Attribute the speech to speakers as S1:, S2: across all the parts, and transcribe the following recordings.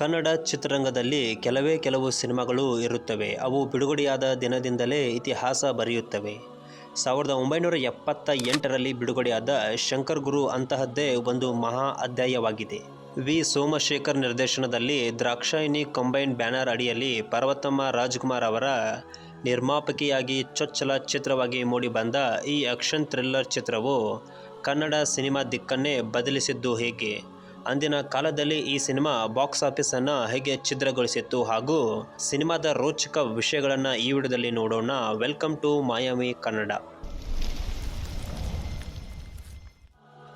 S1: ಕನ್ನಡ ಚಿತ್ರರಂಗದಲ್ಲಿ ಕೆಲವು ಸಿನಿಮಾಗಳು ಇರುತ್ತವೆ. ಅವು ಬಿಡುಗಡೆಯಾದ ದಿನದಿಂದಲೇ ಇತಿಹಾಸ ಬರೆಯುತ್ತವೆ. 1978ರಲ್ಲಿ ಬಿಡುಗಡೆಯಾದ ಶಂಕರ್ ಗುರು ಅಂತಹದ್ದೇ ಒಂದು ಮಹಾ ಅಧ್ಯಾಯವಾಗಿದೆ. ವಿ. ಸೋಮಶೇಖರ್ ನಿರ್ದೇಶನದಲ್ಲಿ ದ್ರಾಕ್ಷಾಯಿಣಿ ಕಂಬೈನ್ಡ್ ಬ್ಯಾನರ್ ಅಡಿಯಲ್ಲಿ ಪಾರ್ವತಮ್ಮ ರಾಜ್ಕುಮಾರ್ ಅವರ ನಿರ್ಮಾಪಕಿಯಾಗಿ ಚೊಚ್ಚಲ ಚಿತ್ರವಾಗಿ ಮೂಡಿಬಂದ ಈ ಆಕ್ಷನ್ ಥ್ರಿಲ್ಲರ್ ಚಿತ್ರವು ಕನ್ನಡ ಸಿನಿಮಾ ದಿಕ್ಕನ್ನೇ ಬದಲಿಸಿದ್ದು ಹೇಗೆ, ಅಂದಿನ ಕಾಲದಲ್ಲಿ ಈ ಸಿನಿಮಾ ಬಾಕ್ಸ್ ಆಫೀಸ್ ಅನ್ನು ಹೇಗೆ ಛಿದ್ರಗೊಳಿಸಿತ್ತು ಹಾಗೂ ಸಿನಿಮಾದ ರೋಚಕ ವಿಷಯಗಳನ್ನು ಈ ವಿಡಿಯೋದಲ್ಲಿ ನೋಡೋಣ. Welcome to Mayavi Kannada.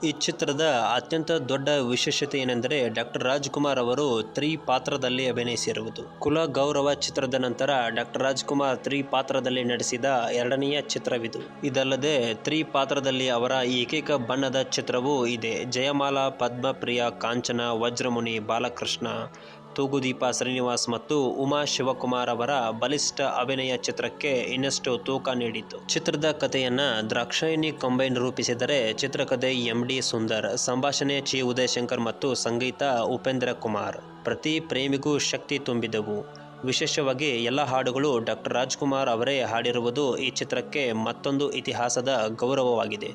S1: ಈ ಚಿತ್ರದ ಅತ್ಯಂತ ದೊಡ್ಡ ವಿಶೇಷತೆ ಏನೆಂದರೆ ಡಾಕ್ಟರ್ ರಾಜ್ಕುಮಾರ್ ಅವರು 3 ಪಾತ್ರದಲ್ಲಿ ಅಭಿನಯಿಸಿರುವುದು. ಕುಲ ಗೌರವ ಚಿತ್ರದ ನಂತರ ಡಾಕ್ಟರ್ ರಾಜ್ಕುಮಾರ್ 3 ಪಾತ್ರದಲ್ಲಿ ನಟಿಸಿದ ಎರಡನೆಯ ಚಿತ್ರವಿದು. ಇದಲ್ಲದೆ 3 ಪಾತ್ರದಲ್ಲಿ ಅವರ ಏಕೈಕ ಬಣ್ಣದ ಚಿತ್ರವೂ ಇದೆ. ಜಯಮಾಲಾ, ಪದ್ಮಪ್ರಿಯ, ಕಾಂಚನ, ವಜ್ರಮುನಿ, ಬಾಲಕೃಷ್ಣ, ತೂಗುದೀಪ ಶ್ರೀನಿವಾಸ್ ಮತ್ತು ಉಮಾ ಶಿವಕುಮಾರ್ ಅವರ ಬಲಿಷ್ಠ ಅಭಿನಯ ಚಿತ್ರಕ್ಕೆ ಇನ್ನಷ್ಟು ತೂಕ ನೀಡಿತು. ಚಿತ್ರದ ಕಥೆಯನ್ನ ದ್ರಾಕ್ಷಾಯಿಣಿ ಕಂಬೈನ್ ರೂಪಿಸಿದರೆ ಚಿತ್ರಕಥೆ ಎಂ.ಡಿ. ಸುಂದರ್, ಸಂಭಾಷಣೆ ಚಿ. ಉದಯಶಂಕರ್ ಮತ್ತು ಸಂಗೀತ ಉಪೇಂದ್ರ ಕುಮಾರ್. ಪ್ರತಿ ಪ್ರೇಮಿಗೂ ಶಕ್ತಿ ತುಂಬಿದವು. ವಿಶೇಷವಾಗಿ ಎಲ್ಲ ಹಾಡುಗಳು ಡಾಕ್ಟರ್ ರಾಜ್ಕುಮಾರ್ ಅವರೇ ಹಾಡಿರುವುದು ಈ ಚಿತ್ರಕ್ಕೆ ಮತ್ತೊಂದು ಇತಿಹಾಸದ ಗೌರವವಾಗಿದೆ.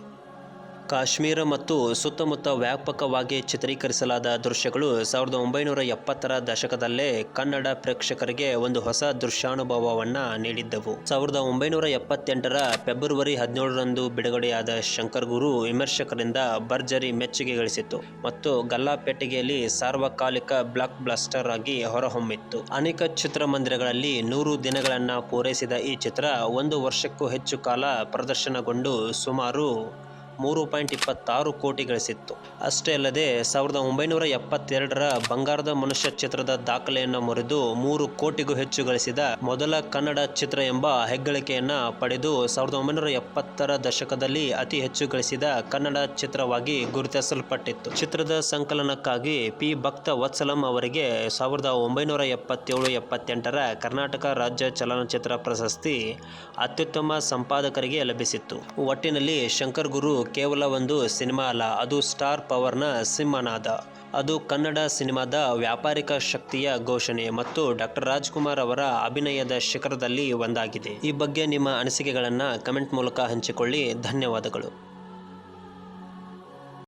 S1: ಕಾಶ್ಮೀರ ಮತ್ತು ಸುತ್ತಮುತ್ತ ವ್ಯಾಪಕವಾಗಿ ಚಿತ್ರೀಕರಿಸಲಾದ ದೃಶ್ಯಗಳು 1970ರ ದಶಕದಲ್ಲೇ ಕನ್ನಡ ಪ್ರೇಕ್ಷಕರಿಗೆ ಒಂದು ಹೊಸ ದೃಶ್ಯಾನುಭವವನ್ನು ನೀಡಿದ್ದವು. 1978ರ ಫೆಬ್ರವರಿ 17ರಂದು ಬಿಡುಗಡೆಯಾದ ಶಂಕರ್ ಗುರು ವಿಮರ್ಶಕರಿಂದ ಭರ್ಜರಿ ಮೆಚ್ಚುಗೆ ಗಳಿಸಿತು ಮತ್ತು ಗಲ್ಲಾಪೆಟ್ಟಿಗೆಯಲ್ಲಿ ಸಾರ್ವಕಾಲಿಕ ಬ್ಲಾಕ್ ಬ್ಲಾಸ್ಟರ್ ಆಗಿ ಹೊರಹೊಮ್ಮಿತ್ತು. ಅನೇಕ ಚಿತ್ರಮಂದಿರಗಳಲ್ಲಿ 100 ದಿನಗಳನ್ನು ಪೂರೈಸಿದ ಈ ಚಿತ್ರ 1 ವರ್ಷಕ್ಕೂ ಹೆಚ್ಚು ಕಾಲ ಪ್ರದರ್ಶನಗೊಂಡು ಸುಮಾರು 3.26 ಕೋಟಿ ಗಳಿಸಿತ್ತು. ಅಷ್ಟೇ ಅಲ್ಲದೆ 1972ರ ಬಂಗಾರದ ಮನುಷ್ಯ ಚಿತ್ರದ ದಾಖಲೆಯನ್ನು ಮುರಿದು 3 ಕೋಟಿಗೂ ಹೆಚ್ಚು ಗಳಿಸಿದ ಮೊದಲ ಕನ್ನಡ ಚಿತ್ರ ಎಂಬ ಹೆಗ್ಗಳಿಕೆಯನ್ನು ಪಡೆದು 1970ರ ದಶಕದಲ್ಲಿ ಅತಿ ಹೆಚ್ಚು ಗಳಿಸಿದ ಕನ್ನಡ ಚಿತ್ರವಾಗಿ ಗುರುತಿಸಲ್ಪಟ್ಟಿತ್ತು. ಚಿತ್ರದ ಸಂಕಲನಕ್ಕಾಗಿ ಪಿ. ಭಕ್ತ ವತ್ಸಲಂ ಅವರಿಗೆ 1977-78ರ ಕರ್ನಾಟಕ ರಾಜ್ಯ ಚಲನಚಿತ್ರ ಪ್ರಶಸ್ತಿ ಅತ್ಯುತ್ತಮ ಸಂಪಾದಕರಿಗೆ ಲಭಿಸಿತ್ತು. ಒಟ್ಟಿನಲ್ಲಿ ಶಂಕರ್ ಗುರು ಕೇವಲ ಒಂದು ಸಿನಿಮಾ ಅಲ್ಲ, ಅದು ಸ್ಟಾರ್ ಪವರ್ನ ಸಿಂಹನಾದ. ಅದು ಕನ್ನಡ ಸಿನಿಮಾದ ವ್ಯಾಪಾರಿಕ ಶಕ್ತಿಯ ಘೋಷಣೆ ಮತ್ತು ಡಾಕ್ಟರ್ ರಾಜ್ಕುಮಾರ್ ಅವರ ಅಭಿನಯದ ಶಿಖರದಲ್ಲಿ ಒಂದಾಗಿದೆ. ಈ ಬಗ್ಗೆ ನಿಮ್ಮ ಅನಿಸಿಕೆಗಳನ್ನು ಕಮೆಂಟ್ ಮೂಲಕ ಹಂಚಿಕೊಳ್ಳಿ. ಧನ್ಯವಾದಗಳು.